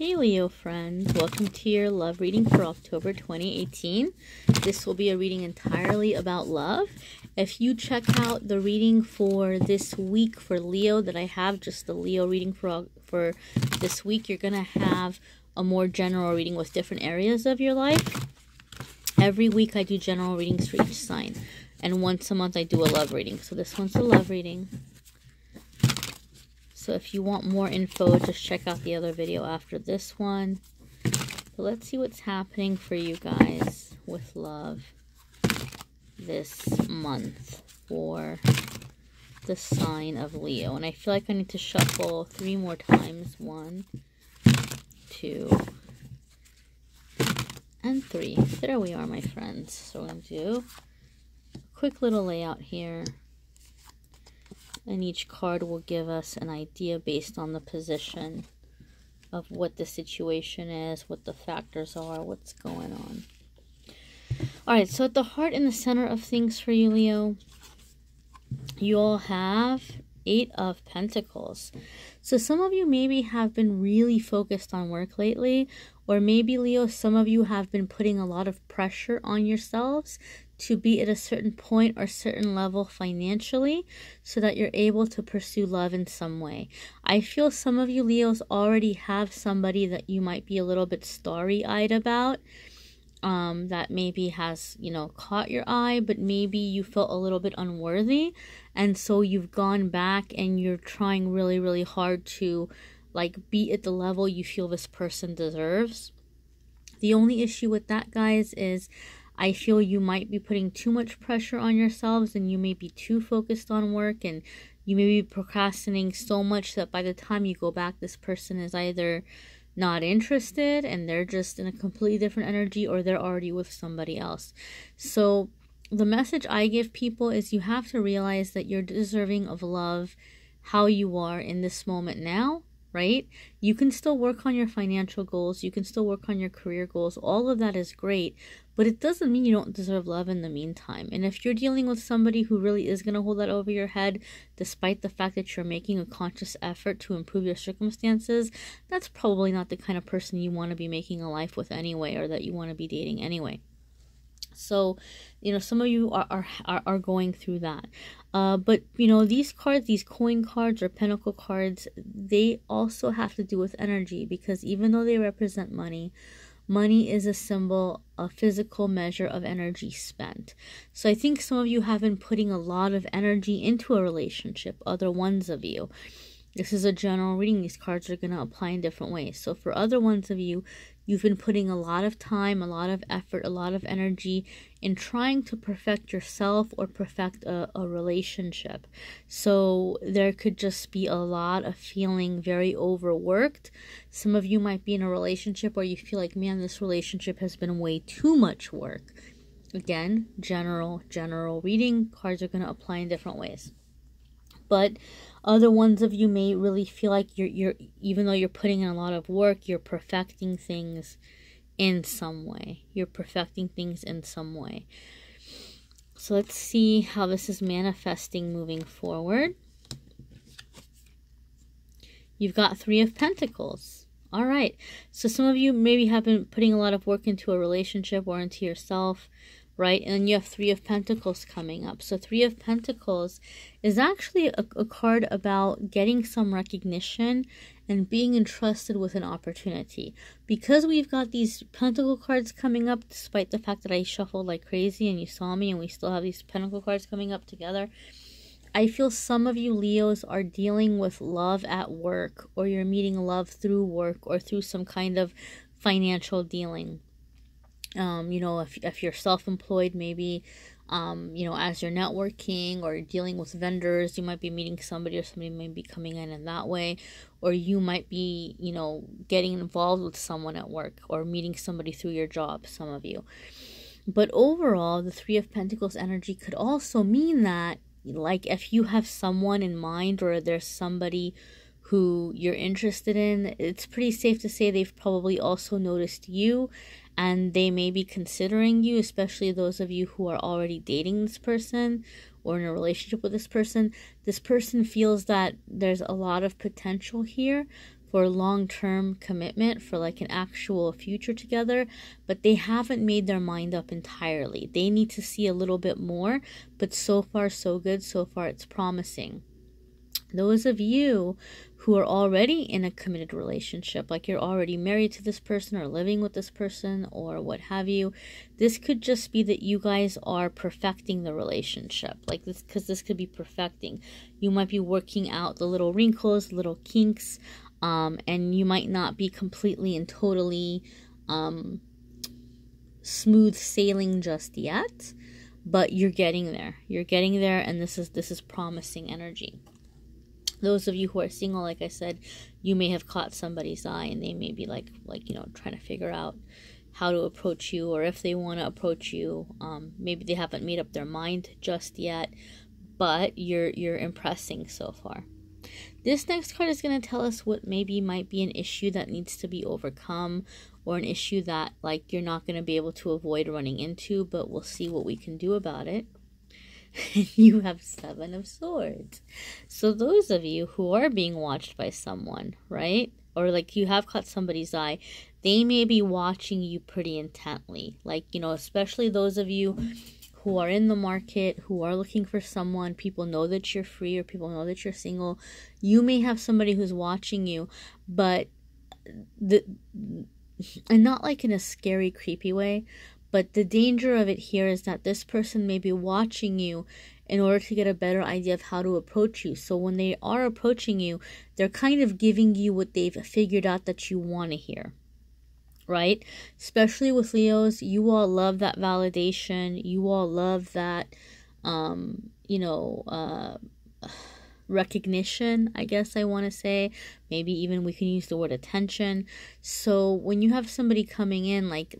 Hey Leo friends, welcome to your love reading for October 2018. This will be a reading entirely about love. If you check out the reading for this week for Leo that I have, just the Leo reading for this week, you're going to have a more general reading with different areas of your life. Every week I do general readings for each sign, and once a month I do a love reading. So this one's a love reading. So if you want more info, just check out the other video after this one. But let's see what's happening for you guys with love this month for the sign of Leo. And I feel like I need to shuffle 3 more times. 1, 2, and 3. There we are, my friends. So I'm going to do a quick little layout here. And each card will give us an idea based on the position of what the situation is, what the factors are, what's going on. Alright, so at the heart and the center of things for you, Leo, you all have 8 of Pentacles. So some of you maybe have been really focused on work lately, or maybe, Leo, some of you have been putting a lot of pressure on yourselves to be at a certain point or certain level financially so that you're able to pursue love in some way. I feel some of you Leos already have somebody that you might be a little bit starry-eyed about, that maybe has, caught your eye, but maybe you felt a little bit unworthy, and so you've gone back and you're trying really, really hard to be at the level you feel this person deserves. The only issue with that, guys, is I feel you might be putting too much pressure on yourselves, and you may be too focused on work, and you may be procrastinating so much that by the time you go back, this person is either not interested and they're just in a completely different energy, or they're already with somebody else. So the message I give people is you have to realize that you're deserving of love how you are in this moment now. Right? You can still work on your financial goals. You can still work on your career goals. All of that is great, but it doesn't mean you don't deserve love in the meantime. And if you're dealing with somebody who really is going to hold that over your head, despite the fact that you're making a conscious effort to improve your circumstances, that's probably not the kind of person you want to be making a life with anyway, or that you want to be dating anyway. So, some of you are going through that. But, these cards, these coin cards or pentacle cards, they also have to do with energy, because even though they represent money, money is a symbol, a physical measure of energy spent. So I think some of you have been putting a lot of energy into a relationship, other ones of you. This is a general reading. These cards are going to apply in different ways. So for other ones of you, you've been putting a lot of time, a lot of effort, a lot of energy in trying to perfect yourself or perfect a relationship. So there could just be a lot of feeling very overworked. Some of you might be in a relationship where you feel like, man, this relationship has been way too much work. Again, general reading. Cards are going to apply in different ways. But other ones of you may really feel like you're even though you're putting in a lot of work, you're perfecting things in some way. You're perfecting things in some way. So let's see how this is manifesting moving forward. You've got 3 of Pentacles. All right. So some of you maybe have been putting a lot of work into a relationship or into yourself. Right? And then you have 3 of Pentacles coming up. So 3 of Pentacles is actually a card about getting some recognition and being entrusted with an opportunity. Because we've got these Pentacle cards coming up, despite the fact that I shuffled like crazy and you saw me and we still have these Pentacle cards coming up together, I feel some of you Leos are dealing with love at work, or you're meeting love through work or through some kind of financial dealing. If you're self-employed, maybe, as you're networking or dealing with vendors, you might be meeting somebody, or somebody might be coming in that way, or you might be, getting involved with someone at work or meeting somebody through your job, some of you. But overall, the 3 of Pentacles energy could also mean that, if you have someone in mind, or there's somebody who you're interested in, it's pretty safe to say they've probably also noticed you, and they may be considering you, especially those of you who are already dating this person, or in a relationship with this person feels that there's a lot of potential here for long-term commitment, for like an actual future together, but they haven't made their mind up entirely. They need to see a little bit more, but so far so good. So far it's promising. Those of you who are already in a committed relationship, like you're already married to this person or living with this person or what have you, this could just be that you guys are perfecting the relationship. Like this, because this could be perfecting. You might be working out the little wrinkles, little kinks, and you might not be completely and totally smooth sailing just yet, but you're getting there. You're getting there, and this is promising energy. Those of you who are single, like I said, you may have caught somebody's eye and they may be like trying to figure out how to approach you, or if they want to approach you. Maybe they haven't made up their mind just yet, but you're impressing so far. This next card is going to tell us what maybe might be an issue that needs to be overcome, or an issue that like you're not going to be able to avoid running into, but we'll see what we can do about it. You have 7 of Swords. So those of you who are being watched by someone, right? Or like you have caught somebody's eye, they may be watching you pretty intently. Like, especially those of you who are in the market, who are looking for someone, people know that you're free or people know that you're single. You may have somebody who's watching you, but and not like in a scary, creepy way, but the danger of it here is that this person may be watching you in order to get a better idea of how to approach you. So when they are approaching you, they're kind of giving you what they've figured out that you want to hear, right? Especially with Leos, you all love that validation. You all love that, recognition, I guess I want to say. Maybe even we can use the word attention. So when you have somebody coming in like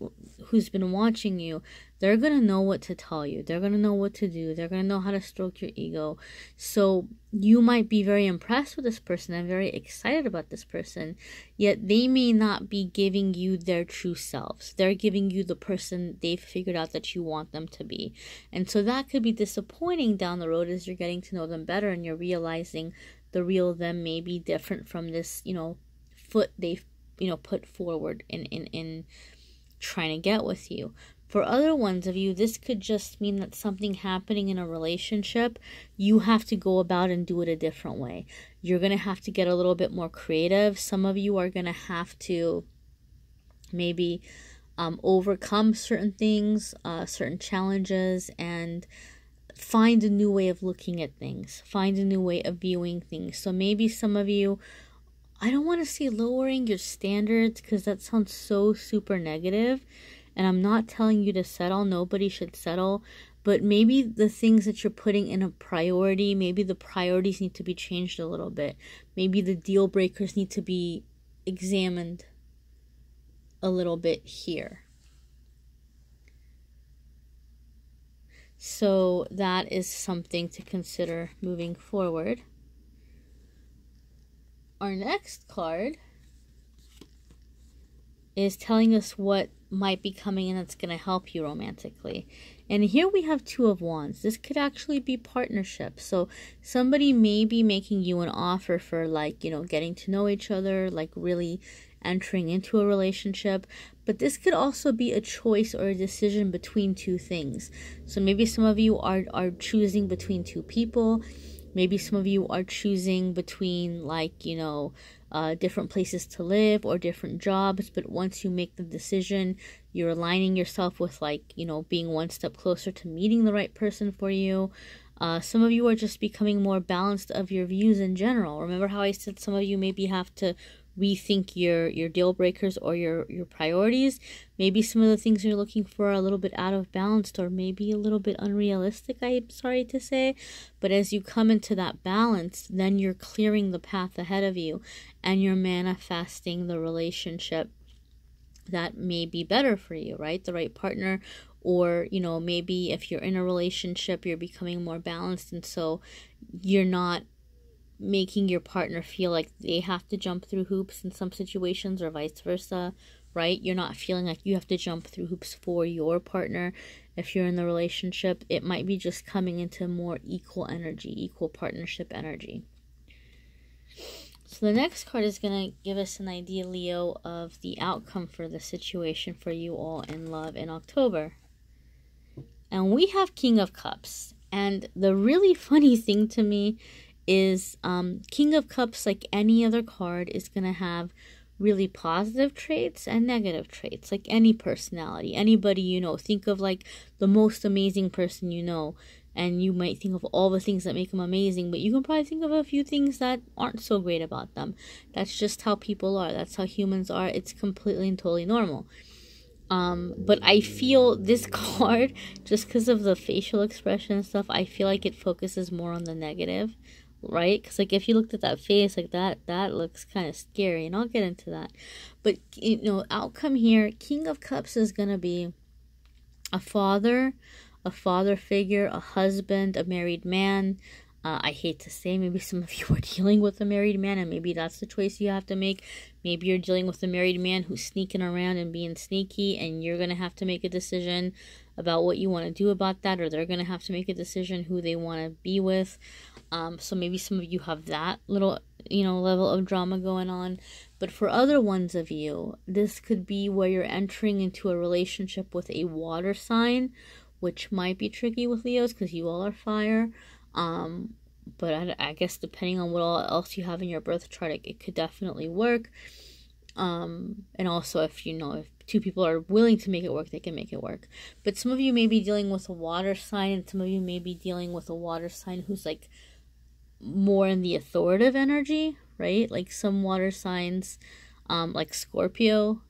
who's been watching you, they're going to know what to tell you. They're going to know what to do. They're going to know how to stroke your ego. So you might be very impressed with this person and very excited about this person, yet they may not be giving you their true selves. They're giving you the person they've figured out that you want them to be. And so that could be disappointing down the road as you're getting to know them better and you're realizing the real them may be different from this, foot they've, put forward in trying to get with you. For other ones of you, this could just mean that something happening in a relationship, you have to go about and do it a different way. You're going to have to get a little bit more creative. Some of you are going to have to maybe overcome certain things, certain challenges, and find a new way of looking at things. Find a new way of viewing things. So maybe some of you, I don't want to say lowering your standards because that sounds so super negative. And I'm not telling you to settle. Nobody should settle. But maybe the things that you're putting in a priority, maybe the priorities need to be changed a little bit. Maybe the deal breakers need to be examined a little bit here. So that is something to consider moving forward. Our next card is telling us what might be coming in that's going to help you romantically. And here we have 2 of Wands. This could actually be partnership. So somebody may be making you an offer for getting to know each other, like really entering into a relationship. But this could also be a choice or a decision between 2 things. So maybe some of you are choosing between 2 people. Maybe some of you are choosing between different places to live or different jobs. But once you make the decision, you're aligning yourself with being one step closer to meeting the right person for you. Some of you are just becoming more balanced of your views in general. Remember how I said some of you maybe have to rethink your deal breakers or your priorities. Maybe some of the things you're looking for are a little bit out of balance or maybe a little bit unrealistic, I'm sorry to say. But as you come into that balance, then you're clearing the path ahead of you and you're manifesting the relationship that may be better for you, right? The right partner. Or, maybe if you're in a relationship, you're becoming more balanced, and so you're not making your partner feel like they have to jump through hoops in some situations or vice versa, right? You're not feeling like you have to jump through hoops for your partner. If you're in the relationship, it might be just coming into more equal energy, equal partnership energy. So the next card is going to give us an idea, Leo, of the outcome for the situation for you all in love in October. And we have King of Cups. And the really funny thing to me is King of Cups, like any other card, is going to have really positive traits and negative traits, like any personality, anybody you know. Think of like the most amazing person you know, and you might think of all the things that make them amazing, but you can probably think of a few things that aren't so great about them. That's just how people are. That's how humans are. It's completely and totally normal. But I feel this card, just because of the facial expression and stuff, I feel like it focuses more on the negative, right? Because like if you looked at that face, like that looks kind of scary, and I'll get into that. But you know, outcome here, King of Cups is gonna be a father figure, a husband, a married man. I hate to say, maybe some of you are dealing with a married man, and maybe that's the choice you have to make. Maybe you're dealing with a married man who's sneaking around and being sneaky, and you're going to have to make a decision about what you want to do about that, or they're going to have to make a decision who they want to be with. So maybe some of you have that little, level of drama going on. But for other ones of you, this could be where you're entering into a relationship with a water sign, which might be tricky with Leos because you all are fire. But I guess depending on what all else you have in your birth chart, it could definitely work. And also if two people are willing to make it work, they can make it work. But some of you may be dealing with a water sign, and some of you may be dealing with a water sign who's like more in the authoritative energy, right? Like some water signs, like Scorpio,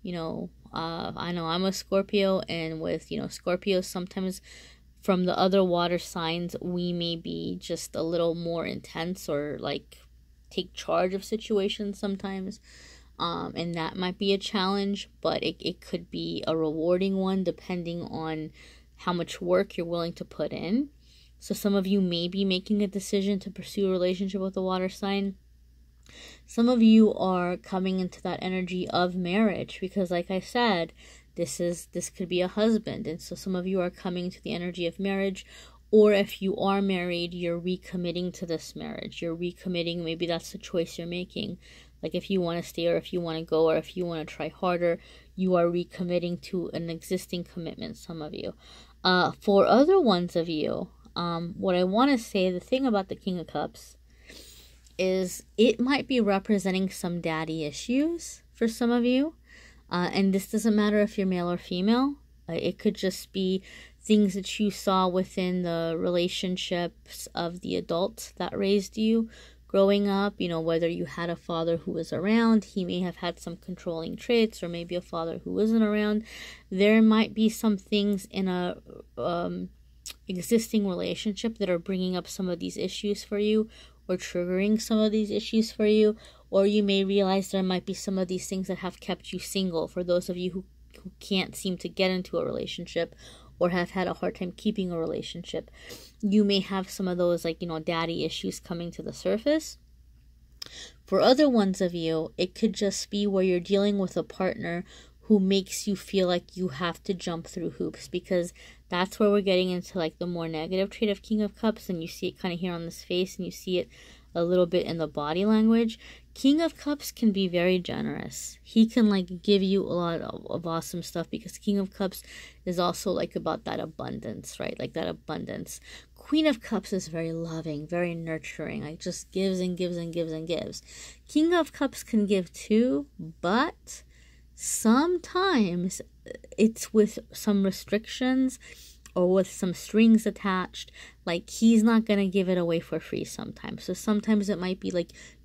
I know I'm a Scorpio, and with, Scorpio, sometimes from the other water signs, we may be just a little more intense or like take charge of situations sometimes. And that might be a challenge, but it could be a rewarding one depending on how much work you're willing to put in. So some of you may be making a decision to pursue a relationship with a water sign. Some of you are coming into that energy of marriage because, like I said, this could be a husband, and so some of you are coming to the energy of marriage. Or if you are married, you're recommitting to this marriage. You're recommitting. Maybe that's the choice you're making. Like if you want to stay, or if you want to go, or if you want to try harder, you are recommitting to an existing commitment, some of you. For other ones of you, what I want to say, the thing about the King of Cups is it might be representing some daddy issues for some of you. And this doesn't matter if you're male or female. It could just be things that you saw within the relationships of the adults that raised you growing up. Whether you had a father who was around, he may have had some controlling traits, or maybe a father who wasn't around. There might be some things in a existing relationship that are bringing up some of these issues for you, or triggering some of these issues for you. Or you may realize there might be some of these things that have kept you single. For those of you who can't seem to get into a relationship, or have had a hard time keeping a relationship, you may have some of those daddy issues coming to the surface. For other ones of you, it could just be where you're dealing with a partner who makes you feel like you have to jump through hoops, because that's where we're getting into like the more negative trait of King of Cups, and you see it kind of here on this face, and you see it a little bit in the body language. King of Cups can be very generous. He can give you a lot of awesome stuff, because King of Cups is also about that abundance, right? Like that abundance. Queen of Cups is very loving, very nurturing, just gives and gives and gives and gives. King of Cups can give too, but sometimes it's with some restrictions or with some strings attached. Like he's not going to give it away for free sometimes. So sometimes it might be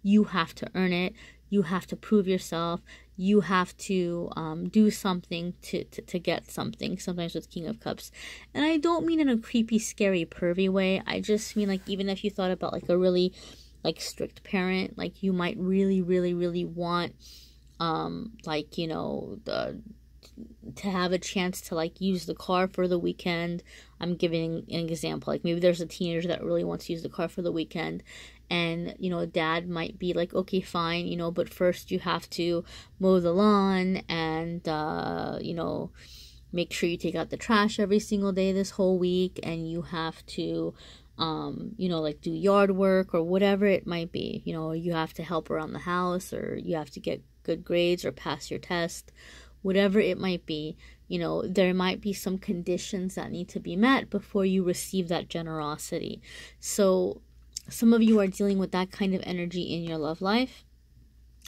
you have to earn it. You have to prove yourself. You have to do something to get something, sometimes with King of Cups. And I don't mean in a creepy, scary, pervy way. I just mean even if you thought about a really strict parent, you might really, really, really want to have a chance to use the car for the weekend. I'm giving an example. Maybe there's a teenager that really wants to use the car for the weekend, and, you know, dad might be like, okay, fine, you know, but first you have to mow the lawn and, you know, make sure you take out the trash every single day this whole week, and you have to, you know, like do yard work or whatever it might be. You know, you have to help around the house, or you have to get good grades or pass your test, whatever it might be. You know, there might be some conditions that need to be met before you receive that generosity. So some of you are dealing with that kind of energy in your love life.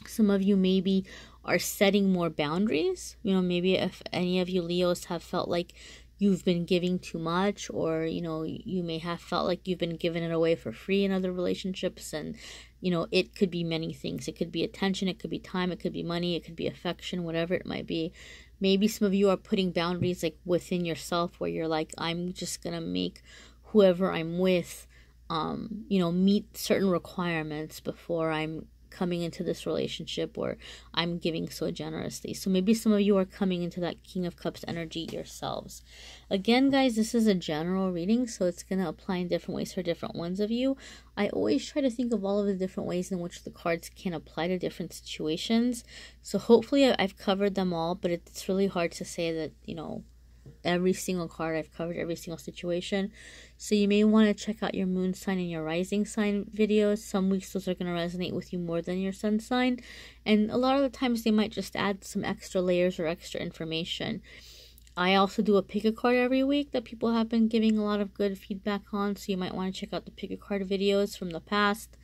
Some of you maybe are setting more boundaries. You know, maybe if any of you Leos have felt like you've been giving too much, or, you know, you may have felt like you've been giving it away for free in other relationships. And, you know, it could be many things. It could be attention, it could be time, it could be money, it could be affection, whatever it might be. Maybe some of you are putting boundaries like within yourself, where you're like, I'm just gonna make whoever I'm with, you know, meet certain requirements before I'm coming into this relationship, or I'm giving so generously. So maybe some of you are coming into that King of Cups energy yourselves. Again, guys, this is a general reading, so it's going to apply in different ways for different ones of you. I always try to think of all of the different ways in which the cards can apply to different situations. So hopefully I've covered them all, but it's really hard to say that, you know, every single card I've covered, every single situation. So you may want to check out your moon sign and your rising sign videos. Some weeks those are going to resonate with you more than your sun sign, and a lot of the times they might just add some extra layers or extra information. I also do a pick a card every week that people have been giving a lot of good feedback on, so you might want to check out the pick a card videos from the past,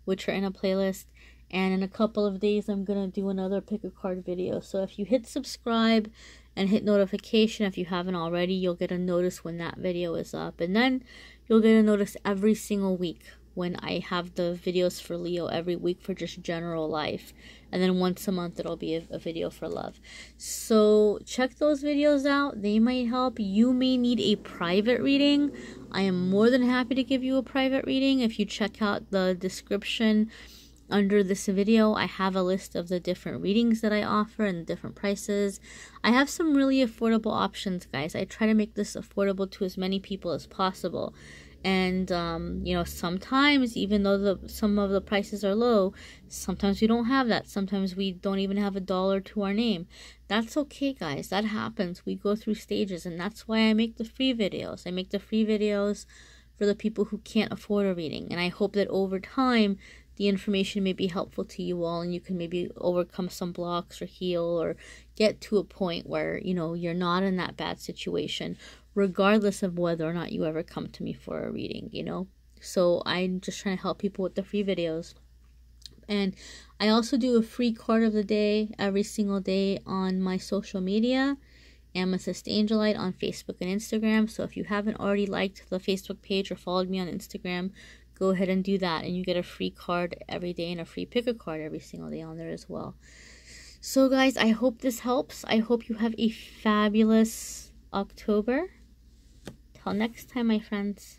which are in a playlist. And in a couple of days I'm going to do another pick a card video. So if you hit subscribe and hit notification, if you haven't already, you'll get a notice when that video is up. And then you'll get a notice every single week when I have the videos for Leo every week for just general life. And then once a month it'll be a video for love. So check those videos out. They might help. You may need a private reading. I am more than happy to give you a private reading. If you check out the description under this video, I have a list of the different readings that I offer and different prices. I have some really affordable options, guys. I try to make this affordable to as many people as possible. And, you know, sometimes, even though some of the prices are low, sometimes we don't have that. Sometimes we don't even have $1 to our name. That's okay, guys. That happens. We go through stages, and that's why I make the free videos. I make the free videos for the people who can't afford a reading. And I hope that over time, the information may be helpful to you all, and you can maybe overcome some blocks or heal or get to a point where, you know, you're not in that bad situation, regardless of whether or not you ever come to me for a reading, you know. So I'm just trying to help people with the free videos. And I also do a free card of the day every single day on my social media, AmethystAngelLight on Facebook and Instagram. So if you haven't already liked the Facebook page or followed me on Instagram, go ahead and do that, and you get a free card every day and a free pick a card every single day on there as well. So guys, I hope this helps. I hope you have a fabulous October. Till next time, my friends.